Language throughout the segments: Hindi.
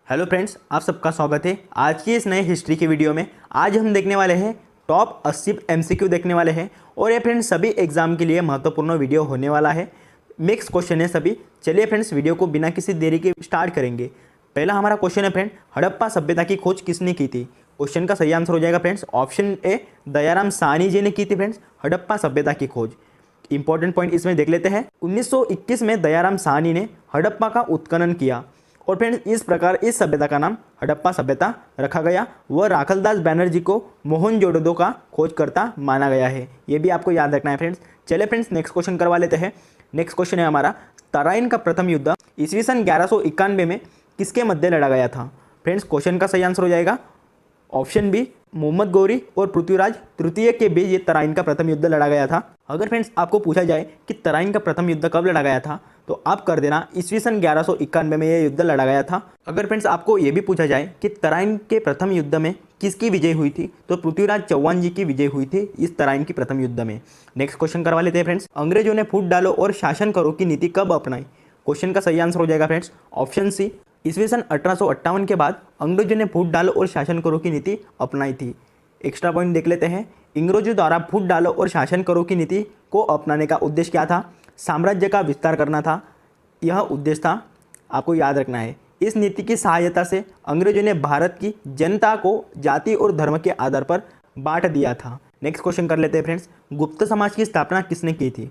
हेलो फ्रेंड्स, आप सबका स्वागत है आज की इस नए हिस्ट्री की वीडियो में। आज हम देखने वाले हैं टॉप 80 एमसीक्यू देखने वाले हैं और ये फ्रेंड्स सभी एग्जाम के लिए महत्वपूर्ण वीडियो होने वाला है। मिक्स क्वेश्चन है सभी। चलिए फ्रेंड्स, वीडियो को बिना किसी देरी के स्टार्ट करेंगे। पहला हमारा क्वेश्चन है फ्रेंड, हड़प्पा सभ्यता की खोज किसने की थी? क्वेश्चन का सही आंसर हो जाएगा friends option A, Dayaram Sahni ji ने की थी फ्रेंड्स हड़प्पा सभ्यता की खोज। इंपॉर्टेंट पॉइंट इसमें देख लेते हैं। 1921 में दयाराम साहनी ने हड़प्पा का उत्खनन किया और फ्रेंड्स इस प्रकार इस सभ्यता का नाम हड़प्पा सभ्यता रखा गया। वह राखलदास बैनर्जी को मोहनजोदड़ो का खोजकर्ता माना गया है। ये भी आपको याद रखना है फ्रेंड्स। चलिए फ्रेंड्स, नेक्स्ट क्वेश्चन करवा लेते हैं। नेक्स्ट क्वेश्चन है हमारा, तराइन का प्रथम युद्ध ईस्वी सन 1191 में किसके मध्य लड़ा गया था? फ्रेंड्स क्वेश्चन का सही आंसर हो जाएगा ऑप्शन बी, मोहम्मद गौरी और पृथ्वीराज तृतीय के बीच ये तराइन का प्रथम युद्ध लड़ा गया था। अगर फ्रेंड्स आपको पूछा जाए कि तराइन का प्रथम युद्ध कब लड़ा गया था, तो आप कर देना ईस्वी सन 1191 में यह युद्ध लड़ा गया था। अगर फ्रेंड्स आपको ये भी पूछा जाए कि तराइन के प्रथम युद्ध में किसकी विजय हुई थी, तो पृथ्वीराज चौहान जी की विजय हुई थी इस तराइन की प्रथम युद्ध में। नेक्स्ट क्वेश्चन करवा लेते हैं फ्रेंड्स, अंग्रेजों ने फूट डालो और शासन करो की नीति कब अपनाई? क्वेश्चन का सही आंसर हो जाएगा फ्रेंड्स ऑप्शन सी, ईस्वी सन 1858 के बाद अंग्रेजों ने फूट डालो और शासन करो की नीति अपनाई थी। एक्स्ट्रा पॉइंट देख लेते हैं। अंग्रेजों द्वारा फूट डालो और शासन करो की नीति को अपनाने का उद्देश्य क्या था? साम्राज्य का विस्तार करना था, यह उद्देश्य था, आपको याद रखना है। इस नीति की सहायता से अंग्रेजों ने भारत की जनता को जाति और धर्म के आधार पर बांट दिया था। नेक्स्ट क्वेश्चन कर लेते हैं फ्रेंड्स, गुप्त समाज की स्थापना किसने की थी?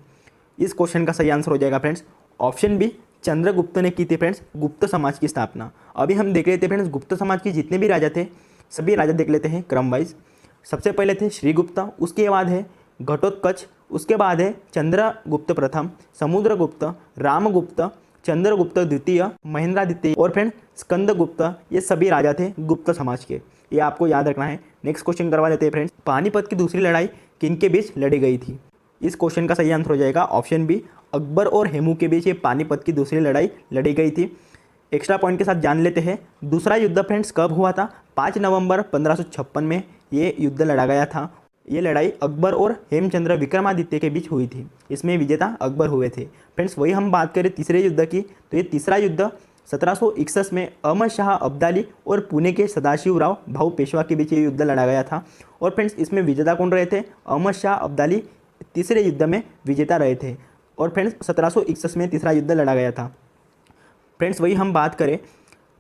इस क्वेश्चन का सही आंसर हो जाएगा फ्रेंड्स ऑप्शन बी, चंद्रगुप्त ने की थी फ्रेंड्स गुप्त समाज की स्थापना। अभी हम देख लेते हैं फ्रेंड्स गुप्त समाज के जितने भी राजा थे, सभी राजा देख लेते हैं क्रम वाइज। सबसे पहले थे श्रीगुप्ता, उसके बाद है घटोत्कच, उसके बाद है चंद्रगुप्त प्रथम, समुद्रगुप्त, रामगुप्त, चंद्रगुप्त द्वितीय, महेंद्रादित्य और फ्रेंड स्कंदगुप्त। ये सभी राजा थे गुप्त समाज के, ये आपको याद रखना है। नेक्स्ट क्वेश्चन करवा लेते हैं फ्रेंड्स, पानीपत की दूसरी लड़ाई किन के बीच लड़ी गई थी? इस क्वेश्चन का सही आंसर हो जाएगा ऑप्शन बी, अकबर और हेमू के बीच ये पानीपत की दूसरी लड़ाई लड़ी गई थी। एक्स्ट्रा पॉइंट के साथ जान लेते हैं दूसरा युद्ध फ्रेंड्स कब हुआ था? 5 नवंबर 1556 में ये युद्ध लड़ा गया था। ये लड़ाई अकबर और हेमचंद्र विक्रमादित्य के बीच हुई थी। इसमें विजेता अकबर हुए थे। फ्रेंड्स वही हम बात करें तीसरे युद्ध की, तो ये तीसरा युद्ध 1761 में अहमद शाह अब्दाली और पुणे के सदाशिवराव भाऊ पेशवा के बीच ये युद्ध लड़ा गया था। और फ्रेंड्स इसमें विजेता कौन रहे थे? अहमद शाह अब्दाली तीसरे युद्ध में विजेता रहे थे। और फ्रेंड्स 1761 में तीसरा युद्ध लड़ा गया था। फ्रेंड्स वही हम बात करें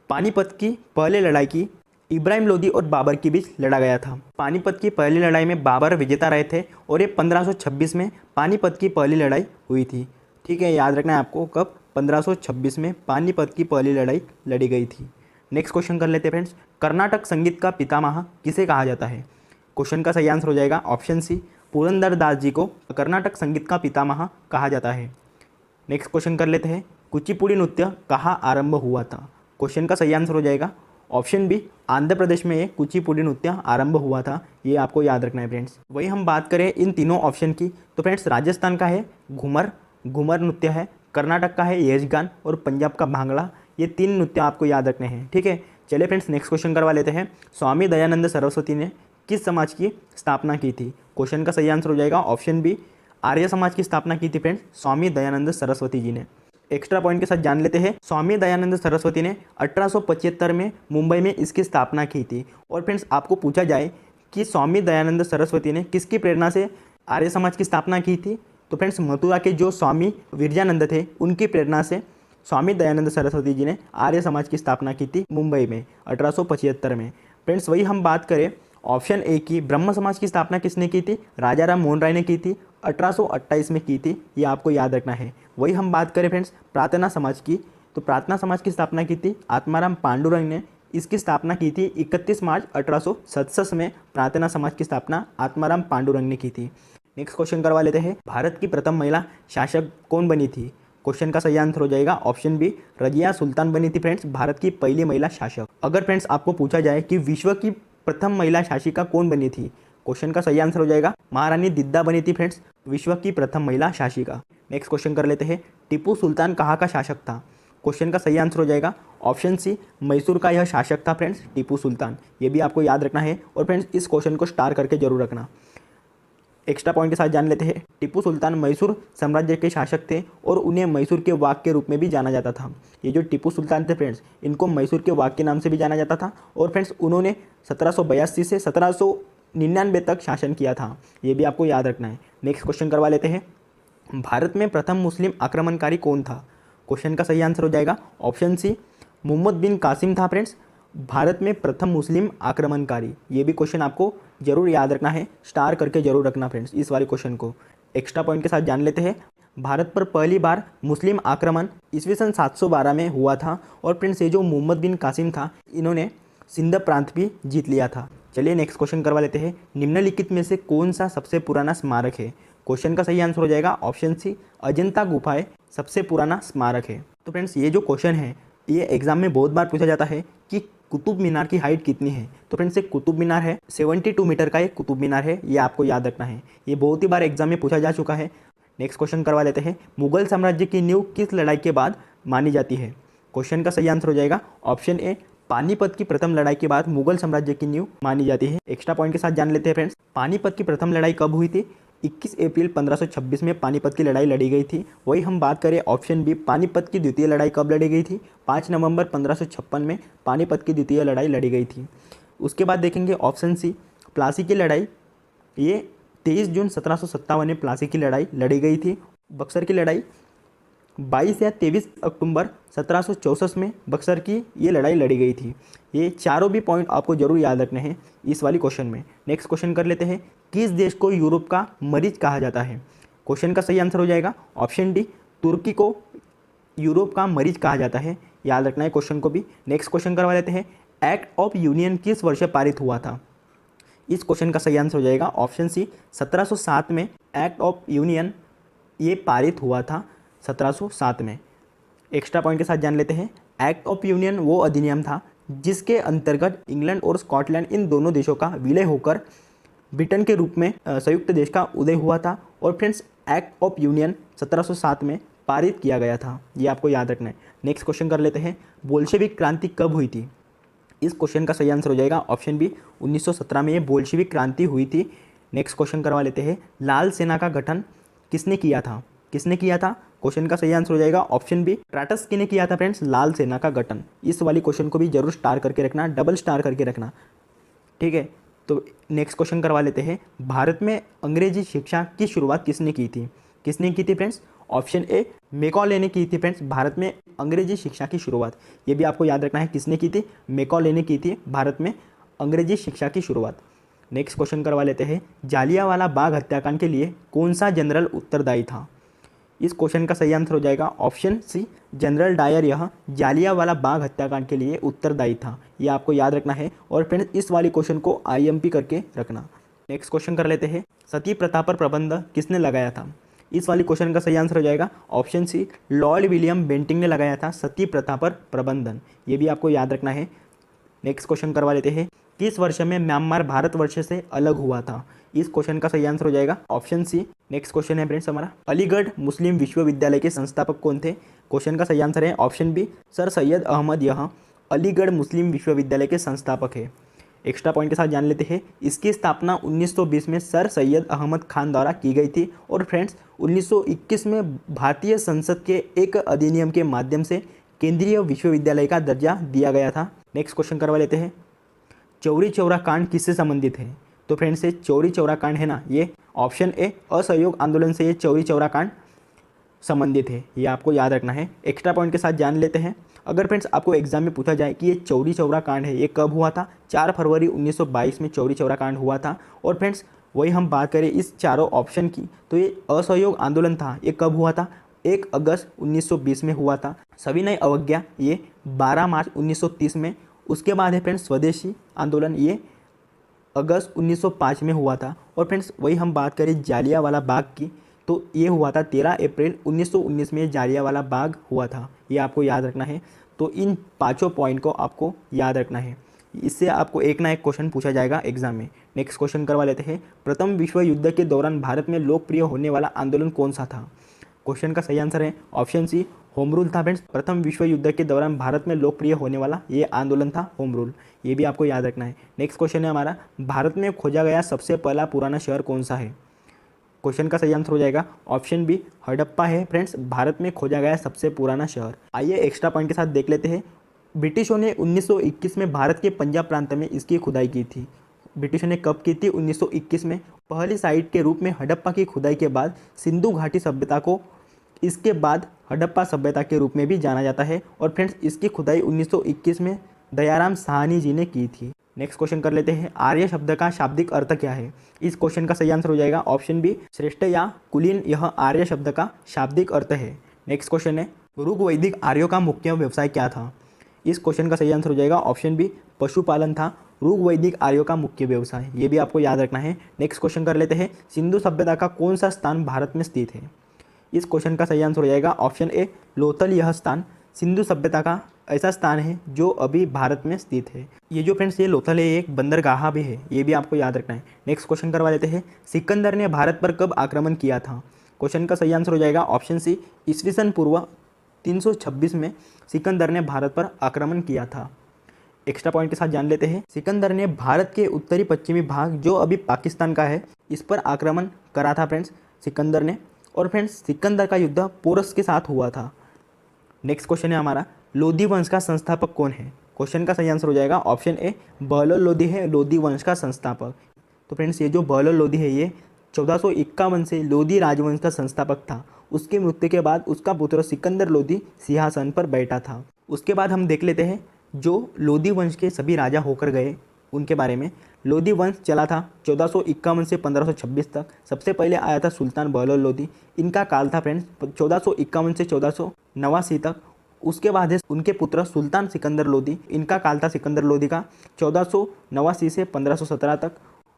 पानीपत की पहले लड़ाई की, इब्राहिम लोदी और बाबर के बीच लड़ा गया था। पानीपत की पहली लड़ाई में बाबर विजेता रहे थे और ये 1526 में पानीपत की पहली लड़ाई हुई थी। ठीक है, याद रखना है आपको, कब? 1526 में पानीपत की पहली लड़ाई लड़ी गई थी। नेक्स्ट क्वेश्चन कर लेते हैं फ्रेंड्स, कर्नाटक संगीत का पितामह किसे कहा जाता है? क्वेश्चन का सही आंसर हो जाएगा ऑप्शन सी, पुरंदरदास जी को कर्नाटक संगीत का पितामह कहा जाता है। नेक्स्ट क्वेश्चन कर लेते हैं, कुचिपुड़ी नृत्य कहाँ आरंभ हुआ था? क्वेश्चन का सही आंसर हो जाएगा ऑप्शन बी, आंध्र प्रदेश में ये कुचिपुड़ी नृत्य आरंभ हुआ था। ये आपको याद रखना है फ्रेंड्स। वही हम बात करें इन तीनों ऑप्शन की, तो फ्रेंड्स राजस्थान का है घूमर, घूमर नृत्य है, कर्नाटक का है यजगान और पंजाब का भांगड़ा। ये 3 नृत्य आपको याद रखने हैं। ठीक है, चलिए फ्रेंड्स नेक्स्ट क्वेश्चन करवा लेते हैं, स्वामी दयानंद सरस्वती ने किस समाज की स्थापना की थी? क्वेश्चन का सही आंसर हो जाएगा ऑप्शन बी, आर्य समाज की स्थापना की थी फ्रेंड्स स्वामी दयानंद सरस्वती जी ने। एक्स्ट्रा पॉइंट के साथ जान लेते हैं, स्वामी दयानंद सरस्वती ने 1875 में मुंबई में इसकी स्थापना की थी। और फ्रेंड्स आपको पूछा जाए कि स्वामी दयानंद सरस्वती ने किसकी प्रेरणा से आर्य समाज की स्थापना की थी, तो फ्रेंड्स मथुरा के जो स्वामी विरजानंद थे उनकी प्रेरणा से स्वामी दयानंद सरस्वती जी ने आर्य समाज की स्थापना की थी मुंबई में 1875 में। फ्रेंड्स वही हम बात करें ऑप्शन ए की, ब्रह्म समाज की स्थापना किसने की थी? राजा राम मोहन राय ने की थी, 1828 में की थी। ये आपको याद रखना है। वही हम बात करें फ्रेंड्स प्रार्थना समाज की, तो प्रार्थना समाज की स्थापना की थी आत्माराम पांडुरंग ने। इसकी स्थापना की थी 31 मार्च 1867 में। प्रार्थना समाज की स्थापना आत्माराम पांडुरंग ने की थी। नेक्स्ट क्वेश्चन करवा लेते हैं, भारत की प्रथम महिला शासक कौन बनी थी? क्वेश्चन का सही आंसर हो जाएगा ऑप्शन बी, रजिया सुल्तान बनी थी फ्रेंड्स भारत की पहली महिला शासक। अगर फ्रेंड्स आपको पूछा जाए कि विश्व की प्रथम महिला शासिका कौन बनी थी, क्वेश्चन का सही आंसर हो जाएगा महारानी दिद्दा बनी थी फ्रेंड्स विश्व की प्रथम महिला शासिका। नेक्स्ट क्वेश्चन कर लेते हैं, टीपू सुल्तान कहाँ का शासक था? क्वेश्चन का सही आंसर हो जाएगा ऑप्शन सी, मैसूर का यह शासक था फ्रेंड्स टीपू सुल्तान। ये भी आपको याद रखना है और फ्रेंड्स इस क्वेश्चन को स्टार करके जरूर रखना। एक्स्ट्रा पॉइंट के साथ जान लेते हैं। टीपू सुल्तान मैसूर साम्राज्य के शासक थे और उन्हें मैसूर के वाघ के रूप में भी जाना जाता था। ये जो टीपू सुल्तान थे फ्रेंड्स, इनको मैसूर के वाघ के नाम से भी जाना जाता था। और फ्रेंड्स उन्होंने 1782 से 1799 तक शासन किया था, ये भी आपको याद रखना है। नेक्स्ट क्वेश्चन करवा लेते हैं। भारत में प्रथम मुस्लिम आक्रमणकारी कौन था? क्वेश्चन का सही आंसर हो जाएगा ऑप्शन सी, मोहम्मद बिन कासिम था फ्रेंड्स भारत में प्रथम मुस्लिम आक्रमणकारी। ये भी क्वेश्चन आपको जरूर याद रखना है, स्टार करके जरूर रखना फ्रेंड्स इस वाले क्वेश्चन को। एक्स्ट्रा पॉइंट के साथ जान लेते हैं। भारत पर पहली बार मुस्लिम आक्रमण ईस्वी सन 712 में हुआ था। और फ्रेंड्स ये जो मोहम्मद बिन कासिम था, इन्होंने सिंध प्रांत भी जीत लिया था। चलिए नेक्स्ट क्वेश्चन करवा लेते हैं। निम्नलिखित में से कौन सा सबसे पुराना स्मारक है? क्वेश्चन का सही आंसर हो जाएगा ऑप्शन सी, अजंता गुफाएं सबसे पुराना स्मारक है। तो फ्रेंड्स ये जो क्वेश्चन है, ये एग्जाम में बहुत बार पूछा जाता है कि कुतुब मीनार की हाइट कितनी है। तो फ्रेंड्स एक कुतुब मीनार है, 72 मीटर का एक कुतुब मीनार है, ये आपको याद रखना है। ये बहुत ही बार एग्जाम में पूछा जा चुका है। नेक्स्ट क्वेश्चन करवा लेते हैं। मुगल साम्राज्य की नींव किस लड़ाई के बाद मानी जाती है? क्वेश्चन का सही आंसर हो जाएगा ऑप्शन ए, पानीपत की प्रथम लड़ाई के बाद मुगल साम्राज्य की नींव मानी जाती है। एक्स्ट्रा पॉइंट के साथ जान लेते हैं फ्रेंड्स। पानीपत की प्रथम लड़ाई कब हुई थी? 21 अप्रैल 1526 में पानीपत की लड़ाई लड़ी गई थी। वही हम बात करें ऑप्शन बी, पानीपत की द्वितीय लड़ाई कब लड़ी गई थी? 5 नवंबर 1556 में पानीपत की द्वितीय लड़ाई लड़ी गई थी। उसके बाद देखेंगे ऑप्शन सी, प्लासी की लड़ाई, ये 23 जून 1757 में प्लासी की लड़ाई लड़ी गई थी। बक्सर की लड़ाई 22 या 23 अक्टूबर 1764 में बक्सर की ये लड़ाई लड़ी गई थी। ये चारों भी पॉइंट आपको जरूर याद रखने हैं इस वाली क्वेश्चन में। नेक्स्ट क्वेश्चन कर लेते हैं। किस देश को यूरोप का मरीज कहा जाता है? क्वेश्चन का सही आंसर हो जाएगा ऑप्शन डी, तुर्की को यूरोप का मरीज कहा जाता है। याद रखना है क्वेश्चन को भी। नेक्स्ट क्वेश्चन करवा लेते हैं। एक्ट ऑफ यूनियन किस वर्ष पारित हुआ था? इस क्वेश्चन का सही आंसर हो जाएगा ऑप्शन सी, 1707 में एक्ट ऑफ यूनियन ये पारित हुआ था 1707 में। एक्स्ट्रा पॉइंट के साथ जान लेते हैं। एक्ट ऑफ यूनियन वो अधिनियम था जिसके अंतर्गत इंग्लैंड और स्कॉटलैंड इन दोनों देशों का विलय होकर ब्रिटेन के रूप में संयुक्त देश का उदय हुआ था। और फ्रेंड्स एक्ट ऑफ यूनियन 1707 में पारित किया गया था, ये आपको याद रखना है। नेक्स्ट क्वेश्चन कर लेते हैं। बोल्शेविक क्रांति कब हुई थी? इस क्वेश्चन का सही आंसर हो जाएगा ऑप्शन बी, 1917 में ये बोल्शेविक क्रांति हुई थी। नेक्स्ट क्वेश्चन करवा लेते हैं। लाल सेना का गठन किसने किया था? किसने किया था? क्वेश्चन का सही आंसर हो जाएगा ऑप्शन बी, ट्राटस्की ने किया था फ्रेंड्स लाल सेना का गठन। इस वाली क्वेश्चन को भी जरूर स्टार करके रखना, डबल स्टार करके रखना, ठीक है। तो नेक्स्ट क्वेश्चन करवा लेते हैं। भारत में अंग्रेजी शिक्षा की शुरुआत किसने की थी? किसने की थी फ्रेंड्स? ऑप्शन ए, मैकॉले ने की थी फ्रेंड्स भारत में अंग्रेजी शिक्षा की शुरुआत। ये भी आपको याद रखना है किसने की थी? मैकॉले ने की थी भारत में अंग्रेजी शिक्षा की शुरुआत। नेक्स्ट क्वेश्चन करवा लेते हैं। जालियांवाला बाग हत्याकांड के लिए कौन सा जनरल उत्तरदायी था? इस क्वेश्चन का सही आंसर हो जाएगा ऑप्शन सी, जनरल डायर यह जालियांवाला बाग हत्याकांड के लिए उत्तरदायी था। ये आपको याद रखना है। और फ्रेंड्स इस वाली क्वेश्चन को IMP करके रखना। नेक्स्ट क्वेश्चन कर लेते हैं। सती प्रथा पर प्रतिबंध किसने लगाया था? इस वाली क्वेश्चन का सही आंसर हो जाएगा option C, Lord William Bentinck ने लगाया था सती प्रथा पर प्रतिबंधन। ये भी आपको याद रखना है। नेक्स्ट क्वेश्चन करवा लेते हैं। किस वर्ष में म्यांमार भारतवर्ष से अलग हुआ था? इस क्वेश्चन का सही आंसर हो जाएगा ऑप्शन सी। नेक्स्ट क्वेश्चन है फ्रेंड्स हमारा, अलीगढ़ मुस्लिम विश्वविद्यालय के संस्थापक कौन थे? क्वेश्चन का सही आंसर है option B, sir Syed Ahmad यह अलीगढ़ मुस्लिम विश्वविद्यालय के संस्थापक है। एक्स्ट्रा पॉइंट के साथ जान लेते हैं। इसकी स्थापना 1920 में सर सैयद अहमद खान द्वारा की गई थी। और फ्रेंड्स 1921 में भारतीय संसद के एक अधिनियम के माध्यम से केंद्रीय विश्वविद्यालय का दर्जा दिया गया था। नेक्स्ट क्वेश्चन करवा लेते हैं। चौरी चौरा कांड किससे संबंधित है? तो फ्रेंड्स ये चौरी चौरा कांड है ना, ये ऑप्शन ए, असहयोग आंदोलन से ये चौरी चौरा कांड संबंधित है। ये आपको याद रखना है। एक्स्ट्रा पॉइंट के साथ जान लेते हैं। अगर फ्रेंड्स आपको एग्जाम में पूछा जाए कि ये चौरी चौरा कांड है, ये कब हुआ था? 4 फरवरी 1922 में चौरी चौरा कांड हुआ था। और फ्रेंड्स वही हम बात करें इस चारों ऑप्शन की, तो ये असहयोग आंदोलन था, ये कब हुआ था? 1 अगस्त 1920 में हुआ था। सविनय अवज्ञा ये 12 मार्च 1930 में। उसके बाद है फ्रेंड्स स्वदेशी आंदोलन, ये अगस्त 1905 में हुआ था। और फ्रेंड्स वही हम बात करें जालियांवाला बाग की, तो ये हुआ था 13 अप्रैल 1919 में जालियांवाला बाग हुआ था। ये आपको याद रखना है। तो इन पांचों पॉइंट को आपको याद रखना है, इससे आपको एक ना एक क्वेश्चन पूछा जाएगा एग्जाम में। नेक्स्ट क्वेश्चन करवा लेते हैं। प्रथम विश्व युद्ध के दौरान भारत में लोकप्रिय होने वाला आंदोलन कौन सा था? क्वेश्चन का सही आंसर है ऑप्शन सी, होम रूल था फ्रेंड्स। प्रथम विश्व युद्ध के दौरान भारत में लोकप्रिय होने वाला ये आंदोलन था होम रूल। ये भी आपको याद रखना है। नेक्स्ट क्वेश्चन है हमारा, भारत में खोजा गया सबसे पहला पुराना शहर कौन सा है? क्वेश्चन का सही आंसर हो जाएगा ऑप्शन बी हड़प्पा है फ्रेंड्स भारत में खोजा गया सबसे पुराना शहर। आइए एक्स्ट्रा पॉइंट के साथ देख लेते हैं। ब्रिटिशों ने 1921 में भारत के पंजाब प्रांत में इसकी खुदाई की थी। ब्रिटिशों ने कब की थी? 1921 में। पहली साइट के रूप में हड़प्पा की खुदाई के बाद सिंधु घाटी सभ्यता को इसके बाद हड़प्पा सभ्यता के रूप में भी जाना जाता है। और फ्रेंड्स इसकी खुदाई 1921 में दयाराम साहनी जी ने की थी। नेक्स्ट क्वेश्चन कर लेते हैं। आर्य शब्द का शाब्दिक अर्थ क्या है? इस क्वेश्चन का सही आंसर हो जाएगा ऑप्शन बी श्रेष्ठ या कुलीन। यह आर्य शब्द का शाब्दिक अर्थ है। नेक्स्ट क्वेश्चन है ऋग वैदिक आर्यों का मुख्य व्यवसाय क्या था? इस क्वेश्चन का सही आंसर हो जाएगा ऑप्शन बी पशुपालन था ऋग वैदिक आर्यों का मुख्य व्यवसाय। ये भी आपको याद रखना है। नेक्स्ट क्वेश्चन कर लेते हैं। सिंधु सभ्यता का कौन सा स्थान भारत में स्थित है? इस क्वेश्चन का सही आंसर हो जाएगा ऑप्शन ए लोथल। यह स्थान सिंधु सभ्यता का ऐसा स्थान है जो अभी भारत में स्थित है। ये जो फ्रेंड्स ये लोथल है एक बंदरगाह भी है, ये भी आपको याद रखना है। नेक्स्ट क्वेश्चन करवा लेते हैं। सिकंदर ने भारत पर कब आक्रमण किया था? क्वेश्चन का सही आंसर हो जाएगा ऑप्शन सी ईस्वीसन पूर्व 326 में सिकंदर ने भारत पर आक्रमण किया था। एक्स्ट्रा पॉइंट के साथ जान लेते हैं। सिकंदर ने भारत के उत्तरी पश्चिमी भाग जो अभी पाकिस्तान का है इस पर आक्रमण करा था फ्रेंड्स सिकंदर ने। और फ्रेंड्स सिकंदर का युद्ध पोरस के साथ हुआ था। नेक्स्ट क्वेश्चन है हमारा लोधी वंश का संस्थापक कौन है? क्वेश्चन का सही आंसर हो जाएगा ऑप्शन ए बहलोल लोधी है लोधी वंश का संस्थापक। तो फ्रेंड्स ये जो बहलोल लोधी है ये 1451 से लोधी राजवंश का संस्थापक था। उसकी मृत्यु के बाद उसका पुत्र सिकंदर लोधी सिंहासन पर बैठा था। उसके बाद हम देख लेते हैं जो लोधी वंश के सभी राजा होकर गए उनके बारे में। लोधी वंश चला था 1451 से 1526 तक। सबसे पहले आया था सुल्तान बहलोल लोधी। इनका काल था फ्रेंड्स 1451 से 1489 तक। उसके बाद है उनके पुत्र सुल्तान सिकंदर लोधी। इनका काल था सिकंदर लोधी का 1489 से 1517 तक।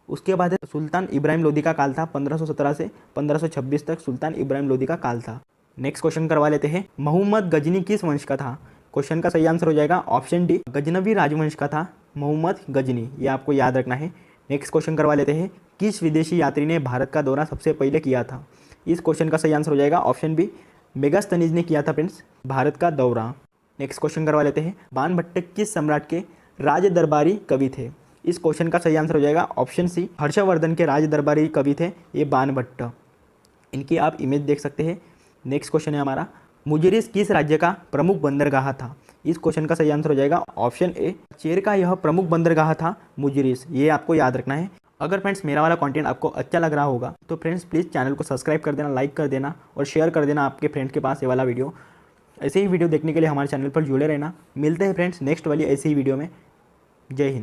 उसके बाद है सुल्तान इब्राहिम लोधी का काल था 1517 से 1526 तक। सुल्तान इब्राहिम लोधी का काल था। नेक्स्ट क्वेश्चन करवा लेते हैं। मोहम्मद गजनी किस वंश का था? क्वेश्चन का सही आंसर हो जाएगा ऑप्शन डी गजनवी राजवंश का था मोहम्मद गजनी। ये आपको याद रखना है। नेक्स्ट क्वेश्चन करवा लेते हैं। किस विदेशी यात्री ने भारत का दौरा सबसे पहले किया था? इस क्वेश्चन का सही आंसर हो जाएगा ऑप्शन बी मेगास्थनीज ने किया था फ्रेंड्स भारत का दौरा। नेक्स्ट क्वेश्चन करवा लेते हैं। बाणभट्ट किस सम्राट के राज दरबारी कवि थे? इस क्वेश्चन का सही आंसर हो जाएगा ऑप्शन सी हर्षवर्धन के राज दरबारी कवि थे ये बाणभट्ट। इनकी आप इमेज देख सकते हैं। नेक्स्ट क्वेश्चन है हमारा मुजिरिस किस राज्य का प्रमुख बंदरगाह था? इस क्वेश्चन का सही आंसर हो जाएगा ऑप्शन ए चेर का यह प्रमुख बंदरगाह था मुजिरिस। ये आपको याद रखना है। अगर फ्रेंड्स मेरा वाला कंटेंट आपको अच्छा लग रहा होगा तो फ्रेंड्स प्लीज़ चैनल को सब्सक्राइब कर देना, लाइक कर देना और शेयर कर देना आपके फ्रेंड्स के पास ये वाला वीडियो। ऐसे ही वीडियो देखने के लिए हमारे चैनल पर जुड़े रहना। मिलते हैं फ्रेंड्स नेक्स्ट वाली ऐसी ही वीडियो में। जय हिंद।